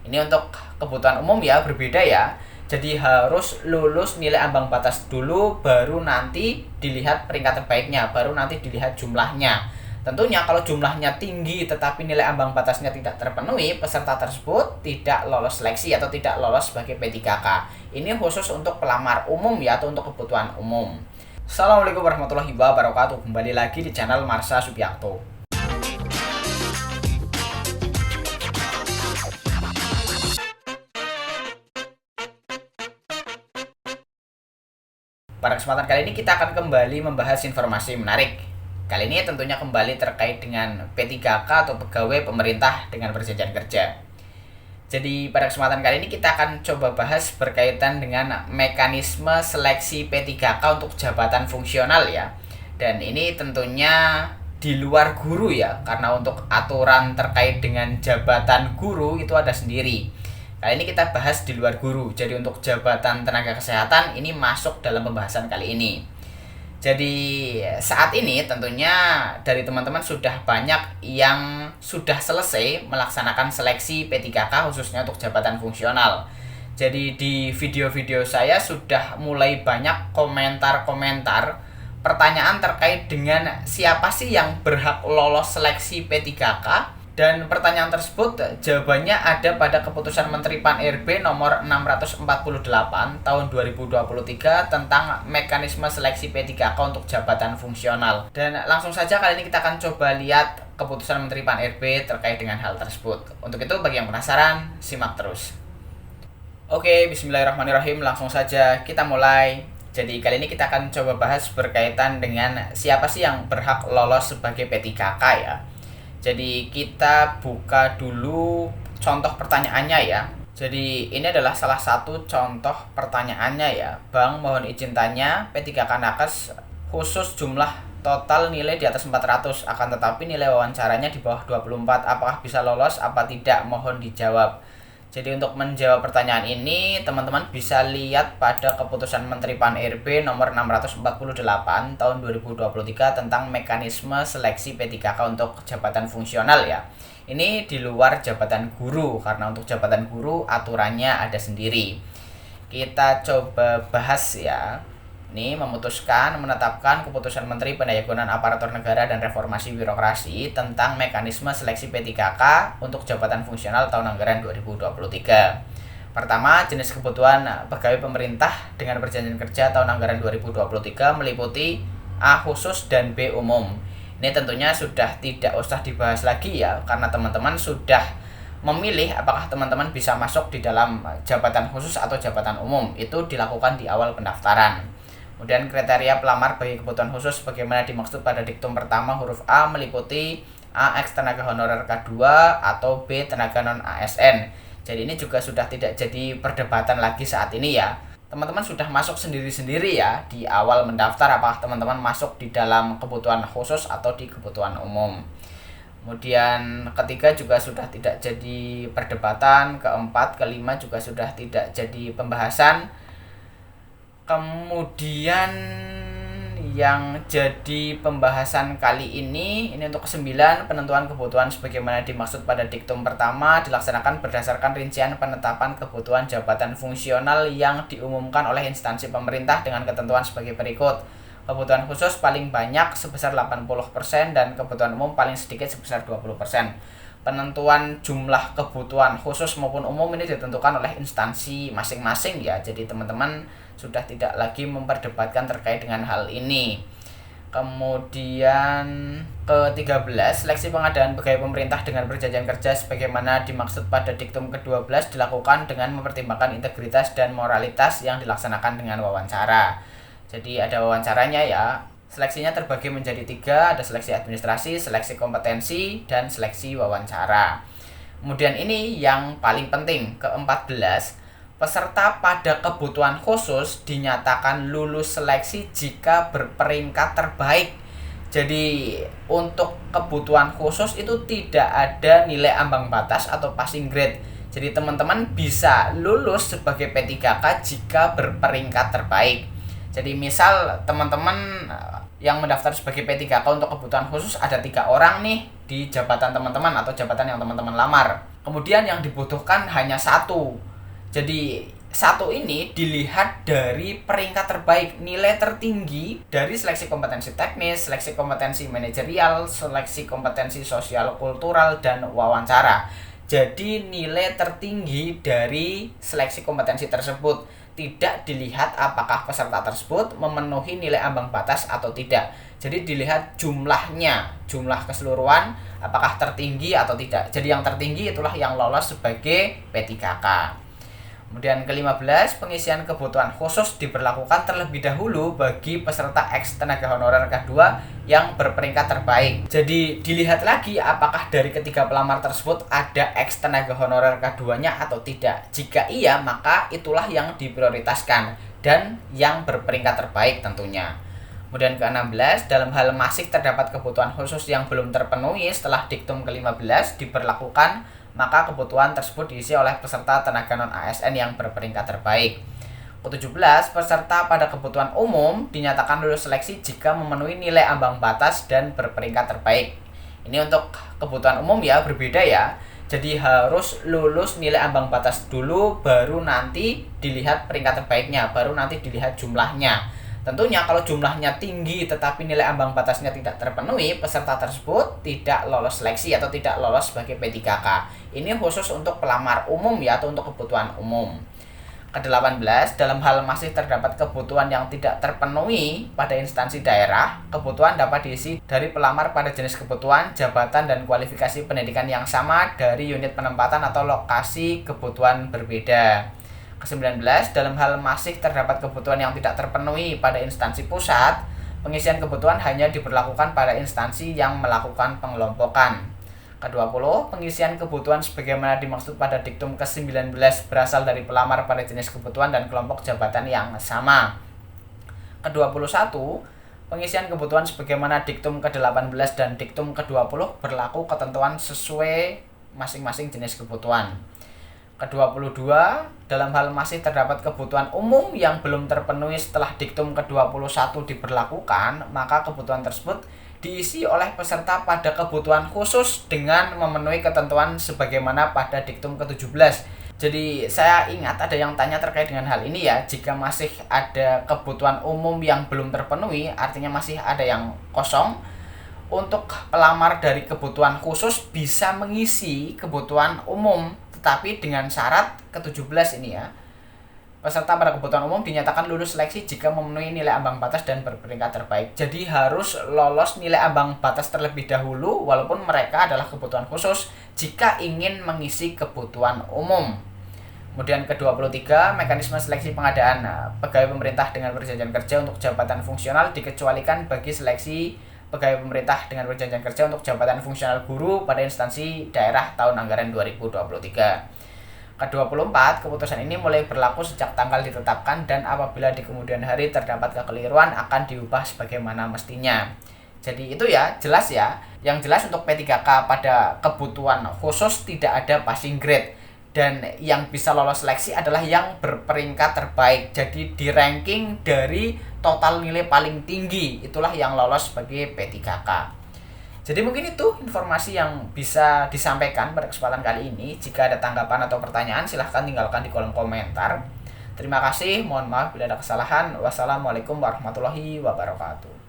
Ini untuk kebutuhan umum ya, berbeda ya. Jadi harus lulus nilai ambang batas dulu, baru nanti dilihat peringkat terbaiknya, baru nanti dilihat jumlahnya. Tentunya kalau jumlahnya tinggi tetapi nilai ambang batasnya tidak terpenuhi, peserta tersebut tidak lolos seleksi atau tidak lolos sebagai P3K. Ini khusus untuk pelamar umum ya, atau untuk kebutuhan umum. Assalamualaikum warahmatullahi wabarakatuh. Kembali lagi di channel Marsha Subiakto. Pada kesempatan kali ini kita akan kembali membahas informasi menarik. Kali ini tentunya kembali terkait dengan P3K atau pegawai pemerintah dengan perjanjian kerja. Jadi pada kesempatan kali ini kita akan coba bahas berkaitan dengan mekanisme seleksi P3K untuk jabatan fungsional ya. Dan ini tentunya di luar guru ya, karena untuk aturan terkait dengan jabatan guru itu ada sendiri. Kali ini kita bahas di luar guru. Jadi untuk jabatan tenaga kesehatan ini masuk dalam pembahasan kali ini. Jadi saat ini tentunya dari teman-teman sudah banyak yang sudah selesai melaksanakan seleksi P3K khususnya untuk jabatan fungsional. Jadi di video-video saya sudah mulai banyak komentar-komentar pertanyaan terkait dengan siapa sih yang berhak lolos seleksi P3K. Dan pertanyaan tersebut jawabannya ada pada keputusan Menteri Pan-RB nomor 648 tahun 2023 tentang mekanisme seleksi P3K untuk jabatan fungsional. Dan langsung saja kali ini kita akan coba lihat keputusan Menteri Pan-RB terkait dengan hal tersebut. Untuk itu bagi yang penasaran, simak terus. Oke, bismillahirrahmanirrahim, langsung saja kita mulai. Jadi kali ini kita akan coba bahas berkaitan dengan siapa sih yang berhak lolos sebagai P3K ya. Jadi kita buka dulu contoh pertanyaannya ya. Jadi ini adalah salah satu contoh pertanyaannya ya. Bang, mohon izin tanya, P3K nakes khusus jumlah total nilai di atas 400, akan tetapi nilai wawancaranya di bawah 24. Apakah bisa lolos apa tidak? Mohon dijawab. Jadi untuk menjawab pertanyaan ini, teman-teman bisa lihat pada keputusan Menteri Pan-RB nomor 648 tahun 2023 tentang mekanisme seleksi P3K untuk jabatan fungsional ya. Ini di luar jabatan guru, karena untuk jabatan guru aturannya ada sendiri. Kita coba bahas ya. Ini menetapkan keputusan Menteri Pendayagunaan Aparatur Negara dan Reformasi Birokrasi tentang mekanisme seleksi P3K untuk jabatan fungsional tahun anggaran 2023. Pertama, jenis kebutuhan pegawai pemerintah dengan perjanjian kerja tahun anggaran 2023 meliputi A khusus dan B umum. Ini tentunya sudah tidak usah dibahas lagi ya, karena teman-teman sudah memilih apakah teman-teman bisa masuk di dalam jabatan khusus atau jabatan umum. Itu dilakukan di awal pendaftaran. Kemudian kriteria pelamar bagi kebutuhan khusus bagaimana dimaksud pada diktum pertama huruf A meliputi A ex tenaga honorer K2 atau B tenaga non ASN. Jadi ini juga sudah tidak jadi perdebatan lagi saat ini ya. Teman-teman sudah masuk sendiri-sendiri ya di awal mendaftar apakah teman-teman masuk di dalam kebutuhan khusus atau di kebutuhan umum. Kemudian ketiga juga sudah tidak jadi perdebatan, keempat, kelima juga sudah tidak jadi pembahasan. Kemudian yang jadi pembahasan kali ini untuk ke-9, penentuan kebutuhan sebagaimana dimaksud pada diktum pertama dilaksanakan berdasarkan rincian penetapan kebutuhan jabatan fungsional yang diumumkan oleh instansi pemerintah dengan ketentuan sebagai berikut. Kebutuhan khusus paling banyak sebesar 80% dan kebutuhan umum paling sedikit sebesar 20%. Penentuan jumlah kebutuhan khusus maupun umum ini ditentukan oleh instansi masing-masing ya. Jadi teman-teman sudah tidak lagi memperdebatkan terkait dengan hal ini. Kemudian ke-13, seleksi pengadaan pegawai pemerintah dengan perjanjian kerja sebagaimana dimaksud pada diktum ke-12 dilakukan dengan mempertimbangkan integritas dan moralitas yang dilaksanakan dengan wawancara. Jadi ada wawancaranya ya. Seleksinya terbagi menjadi 3, ada seleksi administrasi, seleksi kompetensi, dan seleksi wawancara. Kemudian ini yang paling penting, ke-14, peserta pada kebutuhan khusus dinyatakan lulus seleksi jika berperingkat terbaik. Jadi untuk kebutuhan khusus itu tidak ada nilai ambang batas atau passing grade. Jadi teman-teman bisa lulus sebagai P3K jika berperingkat terbaik. Jadi misal teman-teman yang mendaftar sebagai P3K untuk kebutuhan khusus ada 3 orang nih di jabatan teman-teman atau jabatan yang teman-teman lamar. Kemudian yang dibutuhkan hanya satu. Jadi satu ini dilihat dari peringkat terbaik, nilai tertinggi dari seleksi kompetensi teknis, seleksi kompetensi manajerial, seleksi kompetensi sosial kultural, dan wawancara. Jadi nilai tertinggi dari seleksi kompetensi tersebut, tidak dilihat apakah peserta tersebut memenuhi nilai ambang batas atau tidak. Jadi dilihat jumlahnya, jumlah keseluruhan apakah tertinggi atau tidak. Jadi yang tertinggi itulah yang lolos sebagai P3K. Kemudian ke-15, pengisian kebutuhan khusus diberlakukan terlebih dahulu bagi peserta ex tenaga honorer K2 yang berperingkat terbaik. Jadi dilihat lagi apakah dari ketiga pelamar tersebut ada ex tenaga honorer K2-nya atau tidak. Jika iya, maka itulah yang diprioritaskan dan yang berperingkat terbaik tentunya. Kemudian ke-16, dalam hal masih terdapat kebutuhan khusus yang belum terpenuhi setelah diktum ke-15 diberlakukan, maka kebutuhan tersebut diisi oleh peserta tenaga non-ASN yang berperingkat terbaik. Ke-17, peserta pada kebutuhan umum dinyatakan lulus seleksi jika memenuhi nilai ambang batas dan berperingkat terbaik. Ini untuk kebutuhan umum ya, berbeda ya. Jadi harus lulus nilai ambang batas dulu, baru nanti dilihat peringkat terbaiknya, baru nanti dilihat jumlahnya. Tentunya kalau jumlahnya tinggi tetapi nilai ambang batasnya tidak terpenuhi, peserta tersebut tidak lolos seleksi atau tidak lolos sebagai P3K. Ini khusus untuk pelamar umum ya, atau untuk kebutuhan umum. Ke-18, dalam hal masih terdapat kebutuhan yang tidak terpenuhi pada instansi daerah, kebutuhan dapat diisi dari pelamar pada jenis kebutuhan, jabatan, dan kualifikasi pendidikan yang sama dari unit penempatan atau lokasi kebutuhan berbeda. Ke-19, dalam hal masih terdapat kebutuhan yang tidak terpenuhi pada instansi pusat, pengisian kebutuhan hanya diberlakukan pada instansi yang melakukan pengelompokan. Ke-20, pengisian kebutuhan sebagaimana dimaksud pada diktum ke-19 berasal dari pelamar pada jenis kebutuhan dan kelompok jabatan yang sama. Ke-21, pengisian kebutuhan sebagaimana diktum ke-18 dan diktum ke-20 berlaku ketentuan sesuai masing-masing jenis kebutuhan. Ke-22, dalam hal masih terdapat kebutuhan umum yang belum terpenuhi setelah diktum ke-21 diberlakukan, maka kebutuhan tersebut diisi oleh peserta pada kebutuhan khusus dengan memenuhi ketentuan sebagaimana pada diktum ke-17. Jadi saya ingat ada yang tanya terkait dengan hal ini ya, jika masih ada kebutuhan umum yang belum terpenuhi, artinya masih ada yang kosong, untuk pelamar dari kebutuhan khusus bisa mengisi kebutuhan umum, tetapi dengan syarat ke-17 ini ya. Peserta pada kebutuhan umum dinyatakan lulus seleksi jika memenuhi nilai ambang batas dan berperingkat terbaik. Jadi harus lolos nilai ambang batas terlebih dahulu walaupun mereka adalah kebutuhan khusus jika ingin mengisi kebutuhan umum. Kemudian ke-23, mekanisme seleksi pengadaan pegawai pemerintah dengan perjanjian kerja untuk jabatan fungsional dikecualikan bagi seleksi pegawai pemerintah dengan perjanjian kerja untuk jabatan fungsional guru pada instansi daerah tahun anggaran 2023. Ke-24, keputusan ini mulai berlaku sejak tanggal ditetapkan dan apabila di kemudian hari terdapat kekeliruan akan diubah sebagaimana mestinya. Jadi itu ya, jelas ya. Yang jelas untuk P3K pada kebutuhan khusus tidak ada passing grade. Dan yang bisa lolos seleksi adalah yang berperingkat terbaik. Jadi di ranking dari total nilai paling tinggi, itulah yang lolos sebagai P3K. Jadi mungkin itu informasi yang bisa disampaikan pada kesempatan kali ini. Jika ada tanggapan atau pertanyaan, silahkan tinggalkan di kolom komentar. Terima kasih, mohon maaf bila ada kesalahan. Wassalamualaikum warahmatullahi wabarakatuh.